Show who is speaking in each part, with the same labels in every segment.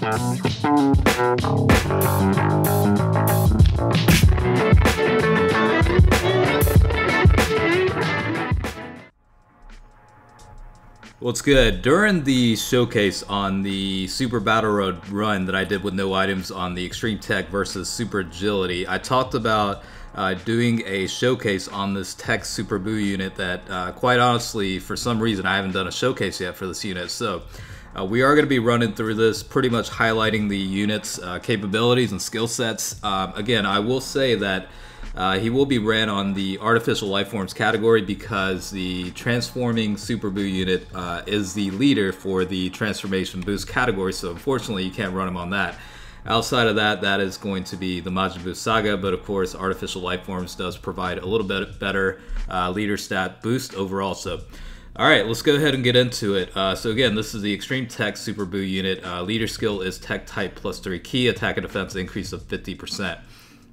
Speaker 1: What's good? During the showcase on the Super Battle Road run that I did with no items on the Extreme TEQ versus Super Agility, I talked about doing a showcase on this TEQ Super Buu unit that quite honestly, for some reason, I haven't done a showcase yet for this unit. So we are going to be running through this, pretty much highlighting the unit's capabilities and skill sets. Again, I will say that he will be ran on the Artificial Lifeforms category because the Transforming Super Buu unit is the leader for the Transformation Boost category, so unfortunately you can't run him on that. Outside of that, that is going to be the Majin Saga, but of course Artificial Lifeforms does provide a little bit better leader stat boost overall. So alright, let's go ahead and get into it. So again, this is the Extreme TEQ Super Buu unit. Leader skill is TEQ type plus 3 Ki, attack and defense increase of 50%.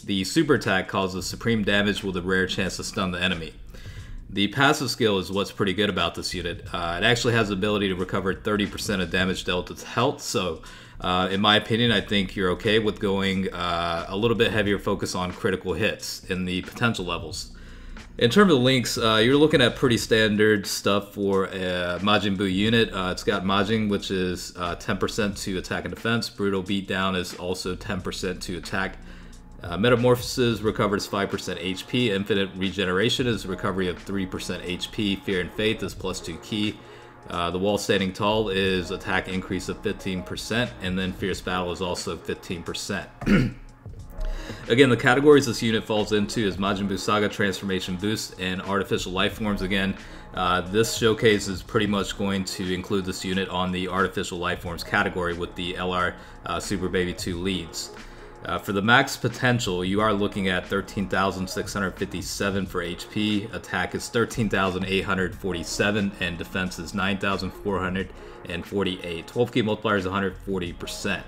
Speaker 1: The super attack causes supreme damage with a rare chance to stun the enemy. The passive skill is what's pretty good about this unit. It actually has the ability to recover 30% of damage dealt to its health, so in my opinion, I think you're okay with going a little bit heavier focus on critical hits in the potential levels. In terms of links, you're looking at pretty standard stuff for a Majin Buu unit. It's got Majin, which is 10% to attack and defense. Brutal Beatdown is also 10% to attack. Metamorphosis recovers 5% HP. Infinite Regeneration is recovery of 3% HP. Fear and Faith is plus 2 Ki. The Wall Standing Tall is attack increase of 15%, and then Fierce Battle is also 15%. Again, the categories this unit falls into is Majin Buu Saga, Transformation Boost, and Artificial Lifeforms. Again, this showcase is pretty much going to include this unit on the Artificial Lifeforms category with the LR Super Baby 2 leads. For the max potential, you are looking at 13,657 for HP, attack is 13,847, and defense is 9,448. 12 Ki Multiplier is 140%.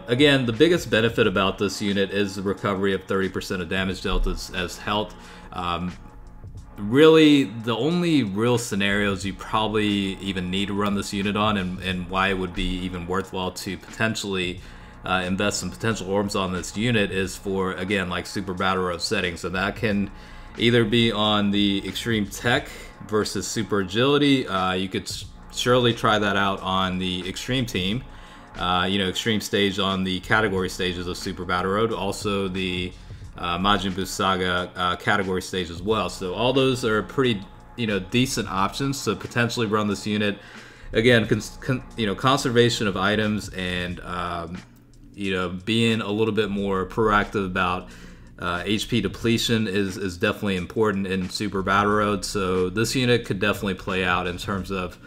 Speaker 1: Again, the biggest benefit about this unit is the recovery of 30% of damage dealt as health. Really, the only real scenarios you probably even need to run this unit on, and why it would be even worthwhile to potentially invest some potential orbs on this unit, is for, again, like Super Battle Road settings. So that can either be on the Extreme TEQ versus Super Agility. You could surely try that out on the Extreme team. Extreme stage on the category stages of Super Battle Road. Also the Majin Buu Saga category stage as well. So all those are pretty, decent options. So potentially run this unit. Again, conservation of items and being a little bit more proactive about HP depletion is definitely important in Super Battle Road. So this unit could definitely play out in terms of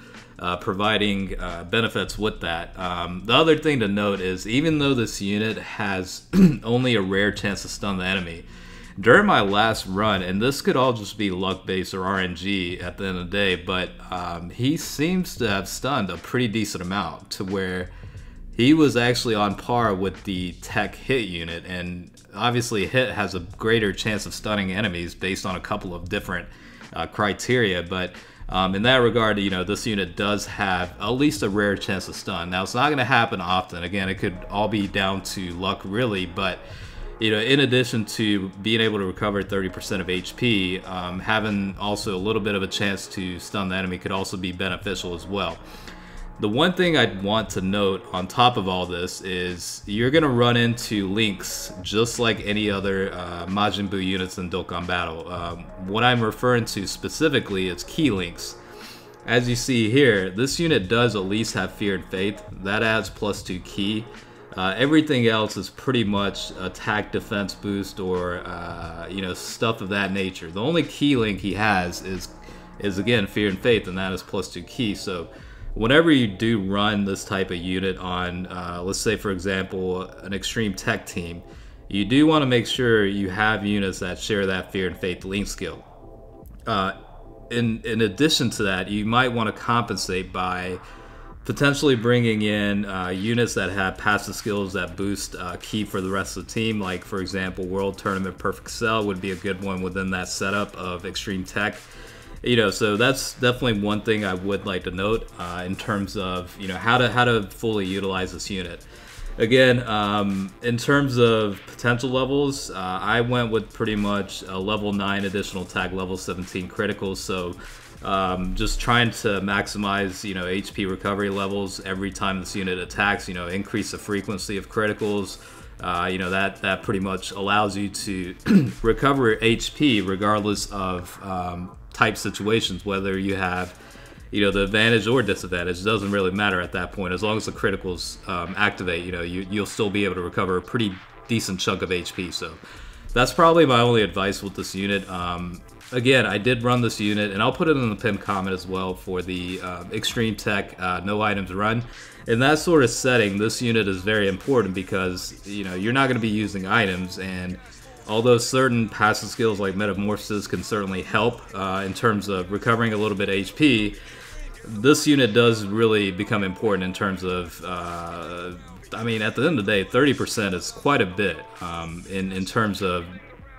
Speaker 1: providing benefits with that. The other thing to note is, even though this unit has only a rare chance to stun the enemy, during my last run, and this could all just be luck based or RNG at the end of the day, but he seems to have stunned a pretty decent amount to where he was actually on par with the TEQ hit unit, and obviously hit has a greater chance of stunning enemies based on a couple of different criteria, but in that regard, this unit does have at least a rare chance of stun. Now, it's not going to happen often. Again, it could all be down to luck, really, but in addition to being able to recover 30% of HP, having also a little bit of a chance to stun the enemy could also be beneficial as well. The one thing I'd want to note on top of all this is you're going to run into links just like any other Majin Buu units in Dokkan Battle. What I'm referring to specifically is key links. As you see here, this unit does at least have Fear and Faith. That adds plus 2 Ki. Everything else is pretty much attack defense boost or stuff of that nature. The only key link he has is again Fear and Faith, and that is plus 2 Ki. So whenever you do run this type of unit on, let's say for example, an Extreme TEQ team, you do want to make sure you have units that share that Fear and Faith link skill. In addition to that, you might want to compensate by potentially bringing in units that have passive skills that boost Ki for the rest of the team. Like, for example, World Tournament Perfect Cell would be a good one within that setup of Extreme TEQ. So that's definitely one thing I would like to note in terms of how to fully utilize this unit. Again, in terms of potential levels, I went with pretty much a level 9 additional tag, level 17 criticals. So just trying to maximize HP recovery levels every time this unit attacks. Increase the frequency of criticals. That pretty much allows you to recover HP regardless of type situations, whether you have the advantage or disadvantage. It doesn't really matter at that point. As long as the criticals activate, you'll still be able to recover a pretty decent chunk of HP. So that's probably my only advice with this unit. Again, I did run this unit, and I'll put it in the pinned comment as well for the Extreme TEQ no items run. In that sort of setting, this unit is very important because you're not going to be using items, and although certain passive skills like Metamorphosis can certainly help in terms of recovering a little bit of HP, this unit does really become important in terms of, I mean, at the end of the day, 30% is quite a bit in terms of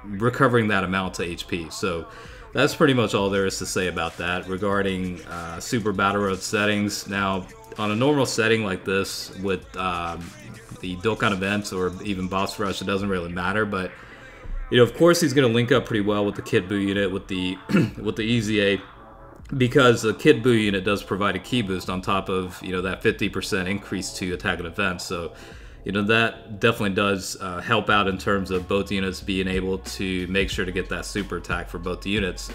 Speaker 1: recovering that amount to HP. So that's pretty much all there is to say about that regarding Super Battle Road settings. Now, on a normal setting like this with the Dokkan events or even Boss Rush, it doesn't really matter, but of course he's going to link up pretty well with the Kid Buu unit with the with the EZA, because the Kid Buu unit does provide a ki boost on top of that 50% increase to attack and defense. So that definitely does help out in terms of both units being able to make sure to get that super attack for both the units.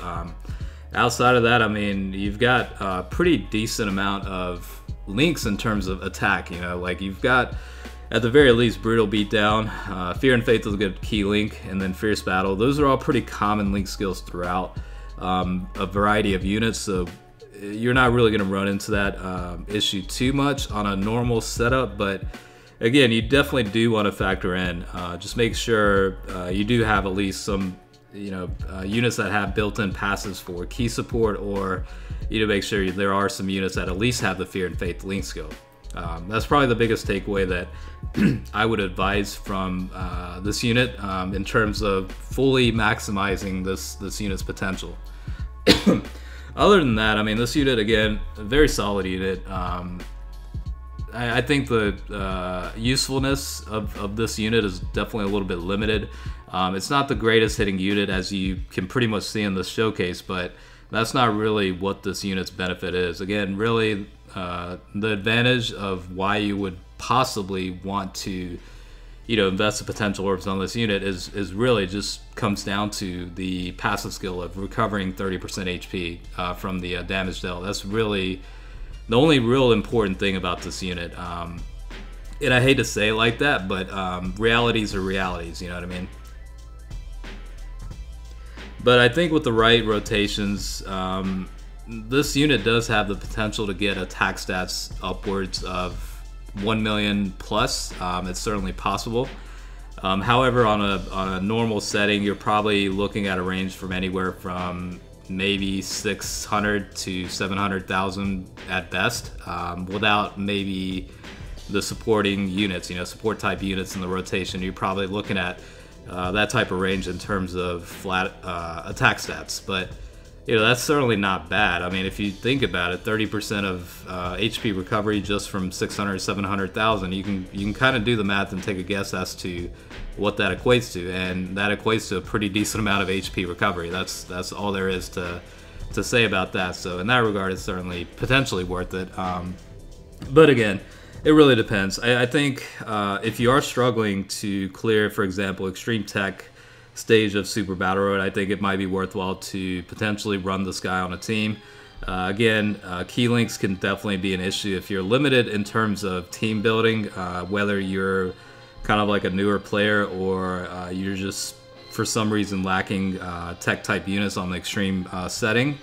Speaker 1: Outside of that, I mean, you've got a pretty decent amount of links in terms of attack. Like you've got, at the very least, Brutal Beatdown, Fear and Faith is a good key link, and then Fierce Battle. Those are all pretty common link skills throughout a variety of units, so you're not really going to run into that issue too much on a normal setup. But again, you definitely do want to factor in, just make sure you do have at least some units that have built-in passives for key support, or make sure there are some units that at least have the Fear and Faith link skill. That's probably the biggest takeaway that I would advise from this unit in terms of fully maximizing this unit's potential. Other than that, I mean, this unit, again, a very solid unit. I think the usefulness of this unit is definitely a little bit limited. It's not the greatest hitting unit, as you can pretty much see in this showcase, but that's not really what this unit's benefit is. Again, really, the advantage of why you would possibly want to invest the potential orbs on this unit is really just comes down to the passive skill of recovering 30% HP from the damage dealt. That's really the only real important thing about this unit. And I hate to say it like that, but realities are realities, you know what I mean? But I think with the right rotations, this unit does have the potential to get attack stats upwards of 1 million plus. It's certainly possible. However, on a normal setting, you're probably looking at a range from anywhere from maybe 600 to 700,000 at best, without maybe the supporting units, support type units in the rotation. You're probably looking at that type of range in terms of flat attack stats. But that's certainly not bad. I mean, if you think about it, 30% of HP recovery just from 600 to 700,000, you can kind of do the math and take a guess as to what that equates to, and that equates to a pretty decent amount of HP recovery. That's all there is to say about that. So in that regard, it's certainly potentially worth it. But again, it really depends. I think if you are struggling to clear, for example, Extreme TEQ stage of Super Battle Road, I think it might be worthwhile to potentially run this guy on a team. Again, key links can definitely be an issue if you're limited in terms of team building, whether you're kind of like a newer player or you're just for some reason lacking tech type units on the extreme setting.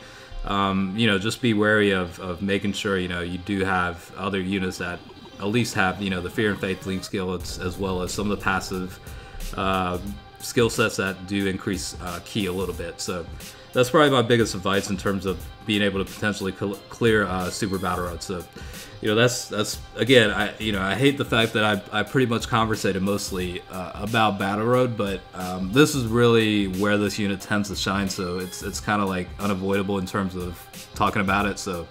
Speaker 1: Just be wary of making sure you do have other units that at least have the Fear and Faith link skill, as well as some of the passive skill sets that do increase ki a little bit. So that's probably my biggest advice in terms of being able to potentially clear Super Battle Road. So, that's again, I hate the fact that I pretty much conversated mostly about Battle Road, but this is really where this unit tends to shine. So it's kind of like unavoidable in terms of talking about it. So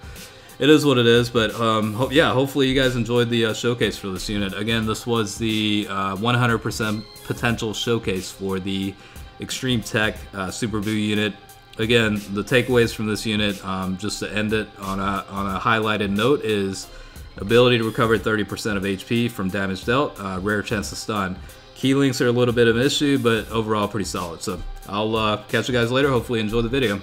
Speaker 1: it is what it is. But yeah, hopefully you guys enjoyed the showcase for this unit. Again, this was the 100% potential showcase for the Extreme TEQ Super Buu unit. Again, the takeaways from this unit, just to end it on a highlighted note, is ability to recover 30% of HP from damage dealt, rare chance to stun. Key links are a little bit of an issue, but overall pretty solid. So I'll catch you guys later. Hopefully you enjoy the video.